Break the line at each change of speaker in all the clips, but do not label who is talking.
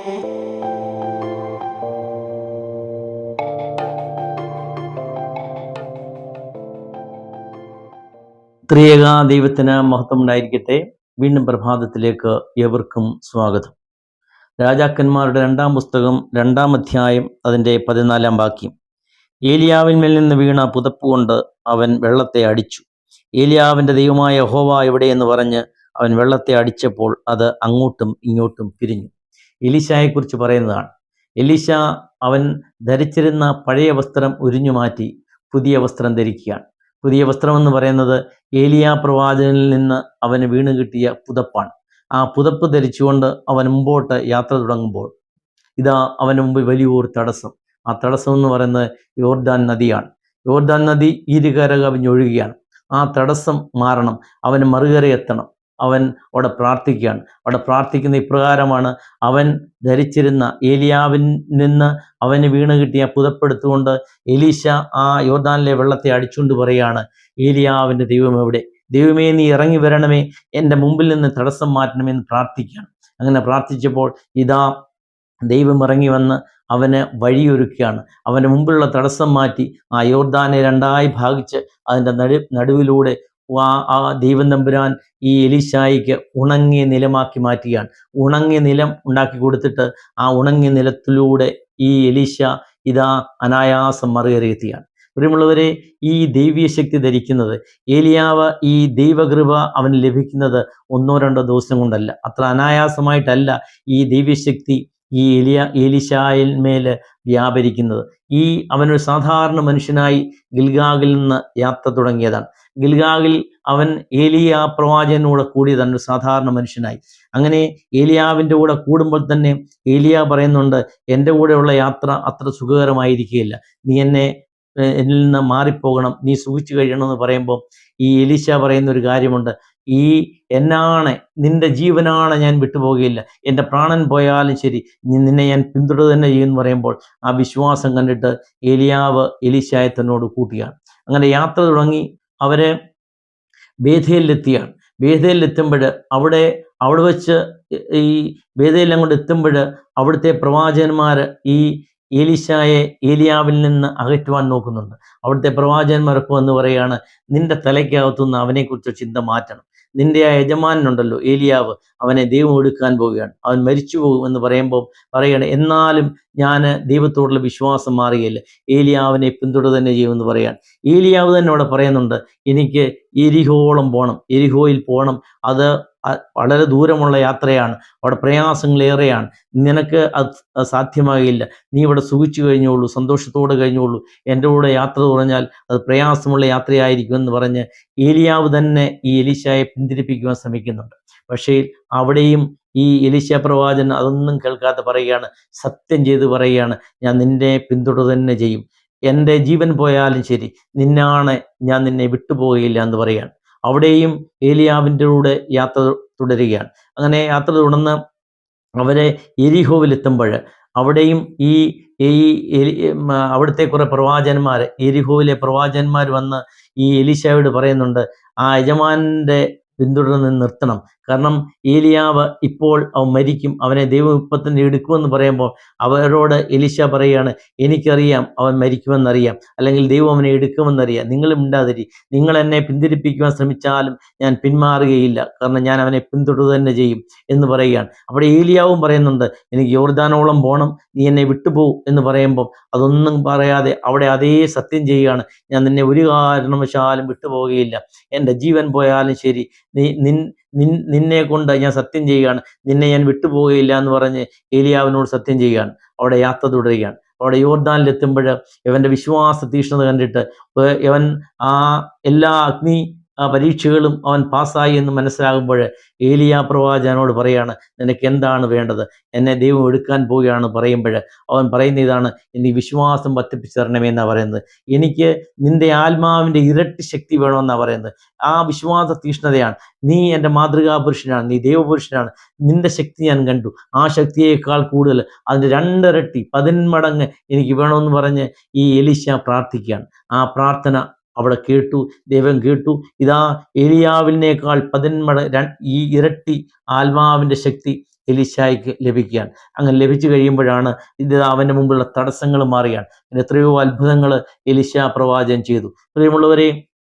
ത്രിയേക ദൈവത്തിന് മഹത്വം ഉണ്ടായിരിക്കട്ടെ. വീണ്ടും പ്രഭാതത്തിലേക്ക് ഏവർക്കും സ്വാഗതം. രാജാക്കന്മാരുടെ 2-ാം പുസ്തകം 2-ാം അധ്യായം അതിൻ്റെ 14-ാം വാക്യം. ഏലിയാവിന്മേൽ നിന്ന് വീണ പുതപ്പ് കൊണ്ട് അവൻ വെള്ളത്തെ അടിച്ചു. ഏലിയാവിൻ്റെ ദൈവമായ യഹോവ എവിടെയെന്ന് പറഞ്ഞ് അവൻ വെള്ളത്തെ അടിച്ചപ്പോൾ അത് അങ്ങോട്ടും ഇങ്ങോട്ടും പിരിഞ്ഞു. എലീശായെക്കുറിച്ച് പറയുന്നതാണ്. എലീശ അവൻ ധരിച്ചിരുന്ന പഴയ വസ്ത്രം ഉരിഞ്ഞു മാറ്റി പുതിയ വസ്ത്രം ധരിക്കുകയാണ്. പുതിയ വസ്ത്രം എന്ന് പറയുന്നത് ഏലിയാ പ്രവാചകനിൽ നിന്ന് അവന് വീണ് കിട്ടിയ പുതപ്പാണ്. ആ പുതപ്പ് ധരിച്ചുകൊണ്ട് അവൻ മുമ്പോട്ട് യാത്ര തുടങ്ങുമ്പോൾ ഇതാ അവന് മുമ്പ് വലിയൊരു തടസ്സം. ആ തടസ്സം എന്ന് പറയുന്നത് യോർദാൻ നദിയാണ്. യോർദാൻ നദി ഇരുകര കവിഞ്ഞൊഴുകുകയാണ്. ആ തടസ്സം മാറണം, അവന് മറുകര എത്തണം. അവൻ അവിടെ പ്രാർത്ഥിക്കുകയാണ്. അവിടെ പ്രാർത്ഥിക്കുന്ന ഇപ്രകാരമാണ്: അവൻ ധരിച്ചിരുന്ന ഏലിയാവിൽ നിന്ന് അവന് വീണ് കിട്ടിയ പുതപ്പെടുത്തുകൊണ്ട് എലീശ ആ യോർദാനിലെ വെള്ളത്തെ അടിച്ചുകൊണ്ട് പറയുകയാണ്, ഏലിയാവിൻ്റെ ദൈവം എവിടെ? ദൈവമേ, നീ ഇറങ്ങി വരണമേ, എൻ്റെ മുമ്പിൽ നിന്ന് തടസ്സം മാറ്റണമെന്ന് പ്രാർത്ഥിക്കുകയാണ്. അങ്ങനെ പ്രാർത്ഥിച്ചപ്പോൾ ഇതാ ദൈവം ഇറങ്ങി വന്ന് അവന് വഴിയൊരുക്കുകയാണ്. അവൻ്റെ മുമ്പിലുള്ള തടസ്സം മാറ്റി ആ യോർദാനെ 2-ആയി ഭാഗിച്ച് അതിൻ്റെ നടുവിലൂടെ ആ ദൈവം തമ്പുരാൻ ഈ എലീശായിക്ക് ഉണങ്ങിയ നിലമാക്കി മാറ്റുകയാണ്. ഉണങ്ങിയ നിലം ഉണ്ടാക്കി കൊടുത്തിട്ട് ആ ഉണങ്ങിയ നിലത്തിലൂടെ ഈ എലീശ ഇതാ അനായാസം മറുകരയെത്തിയാണ്. പ്രിയമുള്ളവരെ, ഈ ദൈവീയ ശക്തി ധരിക്കുന്നത്, ഏലിയാവ് ഈ ദൈവകൃപ അവന് ലഭിക്കുന്നത് 1-2 ദിവസം കൊണ്ടല്ല, അത്ര അനായാസമായിട്ടല്ല ഈ ദൈവശക്തി ഈ എലീശായിൽ മേൽ വ്യാപരിക്കുന്നത്. അവനൊരു സാധാരണ മനുഷ്യനായി ഗിൽഗാലിൽ നിന്ന് യാത്ര തുടങ്ങിയതാണ്. ഗിൽഗാലിൽ അവൻ ഏലിയാ പ്രവാചകനോട് കൂടിയതാണ്, ഒരു സാധാരണ മനുഷ്യനായി. അങ്ങനെ ഏലിയാവിൻ്റെ കൂടെ കൂടുമ്പോൾ തന്നെ ഏലിയാ പറയുന്നുണ്ട്, എൻ്റെ കൂടെയുള്ള യാത്ര അത്ര സുഖകരമായിരിക്കുകയില്ല, നീ എന്നിൽ നിന്ന് മാറിപ്പോകണം, നീ സുഖിച്ചു കഴിയണമെന്ന് പറയുമ്പോൾ ഈ എലീശ പറയുന്ന ഒരു കാര്യമുണ്ട്: എന്നാണ്, നിന്റെ ജീവനാണ് ഞാൻ വിട്ടുപോകുകയില്ല, എൻ്റെ പ്രാണൻ പോയാലും ശരി, നിന്നെ ഞാൻ പിന്തുടരുക തന്നെ ചെയ്യുമെന്ന് പറയുമ്പോൾ ആ വിശ്വാസം കണ്ടിട്ട് ഏലിയാവ് എലീശായെ തന്നോട് കൂട്ടുകയാണ്. അങ്ങനെ യാത്ര തുടങ്ങി അവര് ബേഥേലിലെത്തിയാണ്. ബേഥേലിലെത്തുമ്പോൾ അവിടെ വെച്ച് ഈ ബേഥേലിൽ അങ്ങോട്ട് എത്തുമ്പോൾ അവിടുത്തെ പ്രവാചകന്മാർ ഈ എലീശായെ ഏലിയാവിൽ നിന്ന് അകറ്റുവാൻ നോക്കുന്നുണ്ട്. അവിടുത്തെ പ്രവാചകന്മാരൊക്കെ വന്ന് പറയുകയാണ്, നിന്റെ തലയ്ക്കകത്തുനിന്ന് അവനെക്കുറിച്ച് ചിന്ത മാറ്റണം. നിന്റെ ആ യജമാനുണ്ടല്ലോ ഏലിയാവ്, അവനെ ദൈവം എടുക്കാൻ പോവുകയാണ്, അവൻ മരിച്ചു പോകും എന്ന് പറയുമ്പോൾ പറയണം, എന്നാലും ഞാൻ ദൈവത്തോടുള്ള വിശ്വാസം മാറുകയില്ല, ഏലിയാവിനെ പിന്തുടരുക തന്നെ ചെയ്യുമെന്ന് പറയാൻ. ഏലിയാവ് തന്നെ അവിടെ പറയുന്നുണ്ട്, എനിക്ക് എരിഹോളം പോകണം, എരിഹോയിൽ പോകണം, അത് വളരെ ദൂരമുള്ള യാത്രയാണ്, അവിടെ പ്രയാസങ്ങളേറെയാണ്, നിനക്ക് അത് സാധ്യമാകില്ല, നീ ഇവിടെ സുഖിച്ചു കഴിഞ്ഞോളൂ, സന്തോഷത്തോടെ കഴിഞ്ഞോളൂ, എൻ്റെ കൂടെ യാത്ര തുടങ്ങാൽ അത് പ്രയാസമുള്ള യാത്രയായിരിക്കുമെന്ന് പറഞ്ഞ് ഏലിയാവ് തന്നെ ഈ എലീശായെ പിന്തിരിപ്പിക്കുവാൻ ശ്രമിക്കുന്നുണ്ട്. പക്ഷേ അവിടെയും ഈ എലീശാ പ്രവാചകൻ അതൊന്നും കേൾക്കാതെ പറയുകയാണ്, സത്യം ചെയ്ത് പറയുകയാണ്, ഞാൻ നിന്നെ പിന്തുടരുക തന്നെ ചെയ്യും, എൻ്റെ ജീവൻ പോയാലും ശരി, ഞാൻ നിന്നെ വിട്ടുപോകുകയില്ല എന്ന് പറയുകയാണ്. അവിടെയും ഏലിയാവിൻ്റെ കൂടെ യാത്ര തുടരുകയാണ്. അങ്ങനെ യാത്ര തുടർന്ന് അവരെ എരിഹോവിലെത്തുമ്പോൾ അവിടെയും അവിടുത്തെ കുറെ പ്രവാചകന്മാർ, എരിഹോവിലെ പ്രവാചകന്മാർ വന്ന് ഈ എലീശായോട് പറയുന്നുണ്ട്, ആ യജമാനൻ്റെ പിന്തുടർന്ന് നിർത്തണം, കാരണം ഏലിയാവ് ഇപ്പോൾ അവൻ മരിക്കും, അവനെ ദൈവം ഇപ്പം തന്നെ എടുക്കുമെന്ന് പറയുമ്പോൾ അവരോട് എലീശ പറയുകയാണ്, എനിക്കറിയാം അവൻ മരിക്കുമെന്നറിയാം, അല്ലെങ്കിൽ ദൈവം അവനെ എടുക്കുമെന്നറിയാം, നിങ്ങൾ മിണ്ടാതിരി, നിങ്ങൾ എന്നെ പിന്തിരിപ്പിക്കുവാൻ ശ്രമിച്ചാലും ഞാൻ പിന്മാറുകയില്ല, കാരണം ഞാൻ അവനെ പിന്തുടരുക തന്നെ ചെയ്യും എന്ന് പറയുകയാണ്. അവിടെ ഏലിയാവും പറയുന്നുണ്ട്, എനിക്ക് യോർദാനോളം പോകണം, നീ എന്നെ വിട്ടുപോകും എന്ന് പറയുമ്പോൾ അതൊന്നും പറയാതെ അവിടെ അതേ സത്യം ചെയ്യുകയാണ്, ഞാൻ നിന്നെ ഒരു കാരണവശാലും വിട്ടുപോകുകയില്ല, എൻ്റെ ജീവൻ പോയാലും ശരി, നിന്നെ കൊണ്ട് ഞാൻ സത്യം ചെയ്യുകയാണ്, നിന്നെ ഞാൻ വിട്ടുപോകുകയില്ല എന്ന് പറഞ്ഞ് ഏലിയാവിനോട് സത്യം ചെയ്യുകയാണ്. അവിടെ യാത്ര തുടരുകയാണ്. അവിടെ യോർദാനിലെത്തുമ്പോൾ ഇവൻ്റെ വിശ്വാസ തീക്ഷ്ണത കണ്ടിട്ട് ഇവൻ ആ എല്ലാ പരീക്ഷകളും അവൻ പാസ്സായി എന്ന് മനസ്സിലാകുമ്പോൾ ഏലിയാ പ്രവാചകനോട് പറയാണ്, നിനക്ക് എന്താണ് വേണ്ടത്, എന്നെ ദൈവം എടുക്കാൻ പോവുകയാണ് പറയുമ്പോൾ അവൻ പറയുന്ന ഇതാണ്, എനിക്ക് വിശ്വാസം വർദ്ധിപ്പിച്ചു തരണമെന്നാണ് പറയുന്നത്, എനിക്ക് നിന്റെ ആത്മാവിൻ്റെ ഇരട്ടി ശക്തി വേണമെന്നാണ് പറയുന്നത്. ആ വിശ്വാസ തീക്ഷ്ണതയാണ്. നീ എൻ്റെ മാതൃകാ പുരുഷനാണ്, നീ ദൈവപുരുഷനാണ്, നിന്റെ ശക്തി ഞാൻ കണ്ടു, ആ ശക്തിയേക്കാൾ കൂടുതൽ അതിൻ്റെ 2 ഇരട്ടി 10 മടങ്ങ് എനിക്ക് വേണമെന്ന് പറഞ്ഞ് ഈ എലീശ പ്രാർത്ഥിക്കുകയാണ്. ആ പ്രാർത്ഥന അവിടെ കേട്ടു, ദൈവം കേട്ടു. ഇതാ ഏലിയാവിനേക്കാൾ 10 മടങ്ങ് ഈ ഇരട്ടി ആത്മാവിൻ്റെ ശക്തി എലീശായ്ക്ക് ലഭിക്കുകയാണ്. അങ്ങനെ ലഭിച്ചു കഴിയുമ്പോഴാണ് ഇത് അവൻ്റെ മുമ്പുള്ള തടസ്സങ്ങൾ മാറുകയാണ്. എത്രയോ അത്ഭുതങ്ങൾ എലീശാ പ്രവാചകൻ ചെയ്തു. പ്രിയമുള്ളവരെ,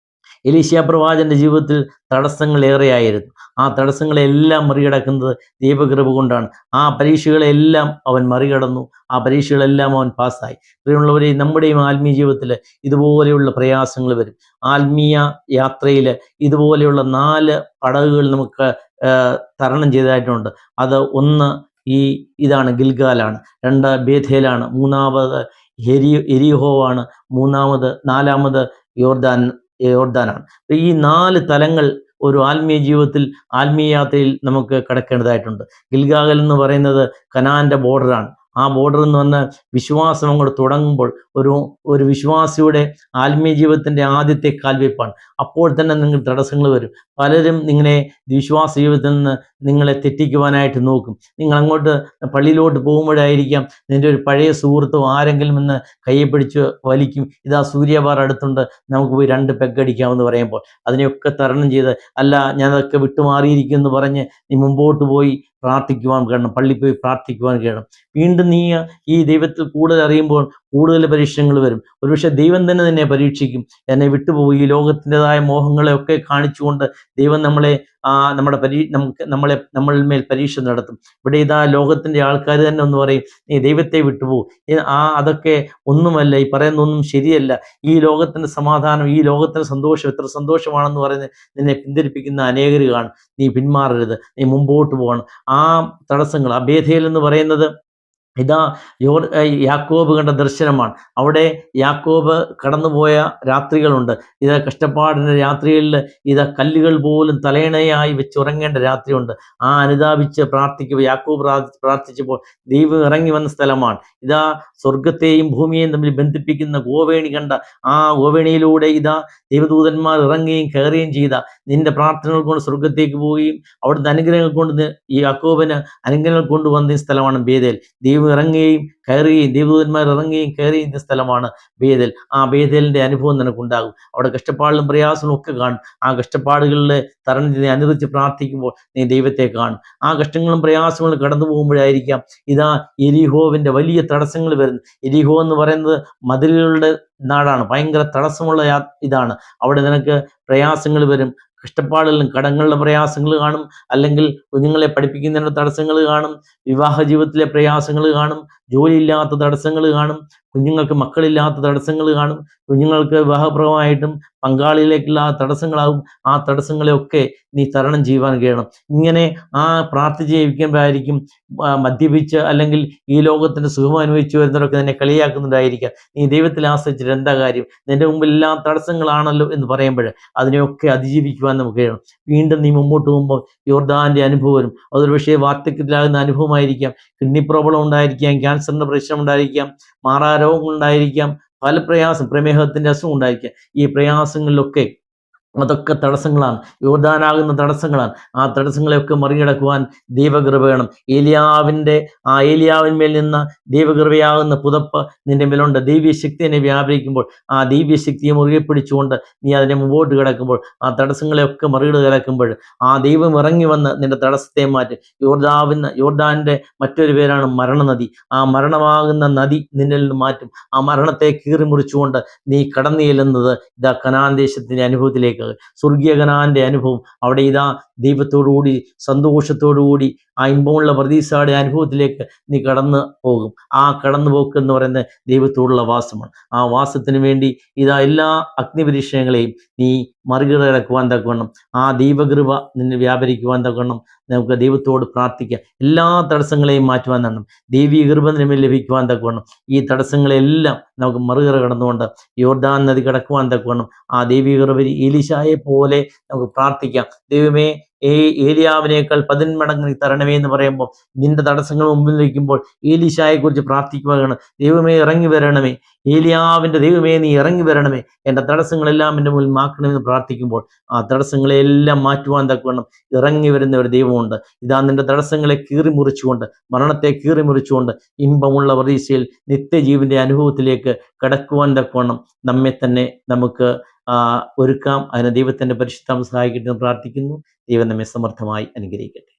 എലീശാ പ്രവാചകന്റെ ജീവിതത്തിൽ തടസ്സങ്ങൾ ഏറെയായിരുന്നു. ആ തടസ്സങ്ങളെല്ലാം മറികടക്കുന്നത് ദൈവകൃപ കൊണ്ടാണ്. ആ പരീക്ഷകളെല്ലാം അവൻ മറികടന്നു. ആ പരീക്ഷകളെല്ലാം അവൻ പാസ്സായി. പ്രിയമുള്ളവരെ, നമ്മുടെയും ആത്മീയ ജീവിതത്തിൽ ഇതുപോലെയുള്ള പ്രയാസങ്ങൾ വരും. ആത്മീയ യാത്രയിൽ ഇതുപോലെയുള്ള 4 പടകുകൾ നമുക്ക് തരണം ചെയ്തതായിട്ടുണ്ട്. അത് ഒന്ന് ഇതാണ് ഗിൽഗാലാണ്, 2 ബേഥേലാണ്, 3 എരിഹോവാണ്, 4 യോർദാനാണ്. ഈ 4 തലങ്ങൾ ഒരു ആത്മീയ ജീവിതത്തിൽ, ആത്മീയ യാത്രയിൽ നമുക്ക് കടക്കേണ്ടതായിട്ടുണ്ട്. ഗിൽഗാൽ എന്ന് പറയുന്നത് കനാന്റെ ബോർഡറാണ്. ആ ബോർഡർ എന്ന് പറഞ്ഞാൽ വിശ്വാസം അങ്ങോട്ട് തുടങ്ങുമ്പോൾ ഒരു വിശ്വാസിയുടെ ആത്മീയ ജീവിതത്തിൻ്റെ ആദ്യത്തെ കാൽവെപ്പാണ്. അപ്പോൾ തന്നെ നിങ്ങൾ തടസ്സങ്ങൾ വരും. പലരും നിങ്ങളെ വിശ്വാസ ജീവിതത്തിൽ നിന്ന് നിങ്ങളെ തെറ്റിക്കുവാനായിട്ട് നോക്കും. നിങ്ങൾ അങ്ങോട്ട് പള്ളിയിലോട്ട് പോകുമ്പോഴായിരിക്കാം നിൻ്റെ ഒരു പഴയ സുഹൃത്തോ ആരെങ്കിലും എന്ന് കയ്യെ പിടിച്ച് വലിക്കും. ഇതാ സൂര്യബാർ അടുത്തുണ്ട്, നമുക്ക് പോയി 2 പെഗ്ഗടിക്കാമെന്ന് പറയുമ്പോൾ അതിനെയൊക്കെ തരണം ചെയ്ത്, അല്ല ഞാനതൊക്കെ വിട്ടുമാറിയിരിക്കും എന്ന് പറഞ്ഞ് നീ മുമ്പോട്ട് പോയി പ്രാർത്ഥിക്കുവാൻ കഴിയണം, പള്ളി പോയി പ്രാർത്ഥിക്കുവാൻ കഴിയണം. വീണ്ടും നീ ഈ ദൈവത്തിൽ കൂടുതൽ അറിയുമ്പോൾ കൂടുതൽ പരീക്ഷണങ്ങൾ വരും. ഒരുപക്ഷെ ദൈവം തന്നെ നിന്നെ പരീക്ഷിക്കും. എന്നെ വിട്ടുപോയി ഈ ലോകത്തിൻ്റെതായ മോഹങ്ങളെയൊക്കെ കാണിച്ചുകൊണ്ട് ദൈവം നമ്മളിൽ പരീക്ഷ നടത്തും. ഇവിടെ ഇതാ ലോകത്തിൻ്റെ ആൾക്കാർ തന്നെ ഒന്ന് പറയും, നീ ദൈവത്തെ വിട്ടുപോകും, അതൊക്കെ ഒന്നുമല്ല, ഈ പറയുന്നൊന്നും ശരിയല്ല, ഈ ലോകത്തിൻ്റെ സമാധാനം, ഈ ലോകത്തിൻ്റെ സന്തോഷം എത്ര സന്തോഷമാണെന്ന് പറഞ്ഞ് നിന്നെ പിന്തിരിപ്പിക്കുന്ന അനേകർ കാണും. നീ പിന്മാറരുത്, നീ മുമ്പോട്ട് പോകണം. ആ തടസ്സങ്ങൾ, ആ ബേഥേൽ എന്ന് പറയുന്നത് ഇതാ യാക്കോബ് കണ്ട ദർശനമാണ്. അവിടെ യാക്കോബ് കടന്നുപോയ രാത്രികളുണ്ട്. ഇത് കഷ്ടപ്പാടിൻ്റെ രാത്രികളിൽ കല്ലുകൾ പോലും തലയണയായി വെച്ചുറങ്ങേണ്ട രാത്രിയുണ്ട്. ആ അനുതാപിച്ച് പ്രാർത്ഥിക്കുമ്പോൾ, യാക്കോബ് പ്രാർത്ഥിച്ചപ്പോൾ ദൈവം ഇറങ്ങി വന്ന സ്ഥലമാണ്. സ്വർഗത്തെയും ഭൂമിയെയും തമ്മിൽ ബന്ധിപ്പിക്കുന്ന ഗോവേണി കണ്ട ആ ഗോവേണിയിലൂടെ ദൈവദൂതന്മാർ ഇറങ്ങുകയും കയറുകയും ചെയ്ത നിന്റെ പ്രാർത്ഥനകൾ കൊണ്ട് സ്വർഗത്തേക്ക് പോവുകയും അവിടുത്തെ അനുഗ്രഹങ്ങൾ കൊണ്ട് ഈ യാക്കോബിന് അനുഗ്രഹങ്ങൾ കൊണ്ടുവന്ന സ്ഥലമാണ് ബേഥേൽ. ദൈവം ഇറങ്ങുകയും കയറുകയും ദൈവദൂതന്മാർ ഇറങ്ങുകയും കയറുകയും ചെയ്യുന്ന സ്ഥലമാണ് ബേഥേൽ. ആ ബേഥേലിൻ്റെ അനുഭവം നിനക്കുണ്ടാകും. അവിടെ കഷ്ടപ്പാടുകളും പ്രയാസങ്ങളും ഒക്കെ കാണും. ആ കഷ്ടപ്പാടുകളിൽ തരണം ചെയ്ത് അനുവദിച്ച് പ്രാർത്ഥിക്കുമ്പോൾ നീ ദൈവത്തെ കാണും. ആ കഷ്ടങ്ങളും പ്രയാസങ്ങളും കടന്നു പോകുമ്പോഴായിരിക്കാം എരിഹോവിൻ്റെ വലിയ തടസ്സങ്ങൾ വരുന്നത്. എരിഹോ എന്ന് പറയുന്നത് മതിലുകളുടെ നാടാണ്. ഭയങ്കര തടസ്സമുള്ള ഇതാണ്. അവിടെ നിനക്ക് പ്രയാസങ്ങൾ വരും. കഷ്ടപ്പാടുകളും കടങ്ങളുടെ പ്രയാസങ്ങൾ കാണും, അല്ലെങ്കിൽ കുഞ്ഞുങ്ങളെ പഠിപ്പിക്കുന്നതിൻ്റെ തടസ്സങ്ങൾ കാണും, വിവാഹ ജീവിതത്തിലെ പ്രയാസങ്ങൾ കാണും, ജോലിയില്ലാത്ത തടസ്സങ്ങൾ കാണും, കുഞ്ഞുങ്ങൾക്ക് മക്കളില്ലാത്ത തടസ്സങ്ങൾ കാണും, കുഞ്ഞുങ്ങൾക്ക് വിവാഹപ്രദമായിട്ടും പങ്കാളിയിലേക്കുള്ള തടസ്സങ്ങളാകും. ആ തടസ്സങ്ങളെയൊക്കെ നീ തരണം ചെയ്യുവാൻ കഴിയണം. ഇങ്ങനെ പ്രാർത്ഥിച്ച് ജീവിക്കുമ്പോഴായിരിക്കും മദ്യപിച്ച് അല്ലെങ്കിൽ ഈ ലോകത്തിൻ്റെ സുഖം അനുഭവിച്ചു വരുന്നവരൊക്കെ നിന്നെ കളിയാക്കുന്നുണ്ടായിരിക്കാം. നീ ദൈവത്തിൽ ആശ്രയിച്ചിട്ട് എന്താ കാര്യം, നിന്റെ മുമ്പിൽ എല്ലാം തടസ്സങ്ങളാണല്ലോ എന്ന് പറയുമ്പോൾ അതിനെയൊക്കെ അതിജീവിക്കുവാൻ നമുക്ക് കഴിയണം. വീണ്ടും നീ മുമ്പോട്ട് പോകുമ്പോൾ യോർദാൻ്റെ അനുഭവം വരും. അതൊരു പക്ഷേ വാർദ്ധക്യത്തിലാകുന്ന അനുഭവമായിരിക്കാം, കിഡ്നി പ്രോബ്ലം ഉണ്ടായിരിക്കാം, ക്യാൻസറിൻ്റെ പ്രശ്നം ഉണ്ടായിരിക്കാം, മാറാരോഗങ്ങൾ ഉണ്ടായിരിക്കാം, പല പ്രയാസം, പ്രമേഹത്തിൻ്റെ അസുഖം ഉണ്ടായിരിക്കാം. ഈ പ്രയാസങ്ങളിലൊക്കെ അതൊക്കെ തടസ്സങ്ങളാണ്, യോർദാനാകുന്ന തടസ്സങ്ങളാണ്. ആ തടസ്സങ്ങളെയൊക്കെ മറികടക്കുവാൻ ദൈവകൃപ വേണം. ഏലിയാവിന്മേൽ നിന്ന് ദൈവകൃപയാകുന്ന പുതപ്പ് നിന്റെ മേലുണ്ട്. ദൈവശക്തി എന്നെ വ്യാപരിക്കുമ്പോൾ ആ ദൈവശക്തിയെ മുറുകെ പിടിച്ചുകൊണ്ട് നീ അതിനെ മുമ്പോട്ട് കിടക്കുമ്പോൾ, ആ തടസ്സങ്ങളെയൊക്കെ മറികടക്കുമ്പോൾ ആ ദൈവം ഇറങ്ങി വന്ന് നിന്റെ തടസ്സത്തെ മാറ്റി. യോർദാൻ്റെ മറ്റൊരു പേരാണ് മരണനദി. ആ മരണമാകുന്ന നദി നിന്നിൽ നിന്ന് മാറ്റും. ആ മരണത്തെ കീറി മുറിച്ചുകൊണ്ട് നീ കടന്നു ചെല്ലുന്നത് കനാൻ ദേശത്തിൻ്റെ അനുഭവത്തിലേക്ക്, സ്വർഗീയ കനാന്റെ അനുഭവം. അവിടെ ദൈവത്തോടുകൂടി സന്തോഷത്തോടുകൂടി ആ ഇമ്പമുള്ള പ്രതീക്ഷയുടെ അനുഭവത്തിലേക്ക് നീ കടന്നു പോകും. ആ കടന്നു പോക്ക് എന്ന് പറയുന്നത് ദൈവത്തോടുള്ള വാസമാണ്. ആ വാസത്തിന് വേണ്ടി എല്ലാ അഗ്നിപരീക്ഷണങ്ങളെയും നീ മറികടക്കുവാൻ തക്കവണ്ണം, ആ ദൈവകൃപ നിന്നെ വ്യാപരിക്കുവാൻ തക്കവണ്ണം നമുക്ക് ദൈവത്തോട് പ്രാർത്ഥിക്കാം. എല്ലാ തടസ്സങ്ങളെയും മാറ്റുവാൻ തക്കണം, ദൈവീക കൃപ നിന്നെ ലഭിക്കുവാൻ തക്കവണ്ണം ഈ തടസ്സങ്ങളെല്ലാം നമുക്ക് മറുകര കടന്നുകൊണ്ട് യോർദാൻ നദി കടക്കുവാൻ തക്കവണ്ണം ആ ദൈവീക കൃപ എലീശായെ പോലെ നമുക്ക് പ്രാർത്ഥിക്കാം. ദൈവമേ, ഏലിയാവിനേക്കാൾ 10 മടങ്ങ് നീ തരണമേ എന്ന് പറയുമ്പോൾ, നിന്റെ തടസ്സങ്ങൾ മുമ്പിൽ നിൽക്കുമ്പോൾ ഏലീശായെ കുറിച്ച് പ്രാർത്ഥിക്കുകയാണ്. ദൈവമേ ഇറങ്ങി വരണമേ, ഏലിയാവിൻ്റെ ദൈവമേ നീ ഇറങ്ങി വരണമേ, എൻ്റെ തടസ്സങ്ങളെല്ലാം എൻ്റെ മുന്നിൽ മാക്കണമെന്ന് പ്രാർത്ഥിക്കുമ്പോൾ ആ തടസ്സങ്ങളെല്ലാം മാറ്റുവാൻ തക്കവണ്ണം ഇറങ്ങി വരുന്ന ഒരു ദൈവമുണ്ട്. നിന്റെ തടസ്സങ്ങളെ കീറി മുറിച്ചുകൊണ്ട്, മരണത്തെ കീറി മുറിച്ചുകൊണ്ട് ഇമ്പമുള്ള പ്രതീക്ഷയിൽ നിത്യജീവന്റെ അനുഭവത്തിലേക്ക് കടക്കുവാൻ തക്കവണ്ണം നമ്മെ തന്നെ നമുക്ക് ഒരുക്കാം. അതിന് ദൈവത്തിൻ്റെ പരിശുദ്ധ സഹായിക്കട്ടെ എന്ന് പ്രാർത്ഥിക്കുന്നു. ദൈവം നമ്മെ സമർത്ഥമായി അനുഗ്രഹിക്കട്ടെ.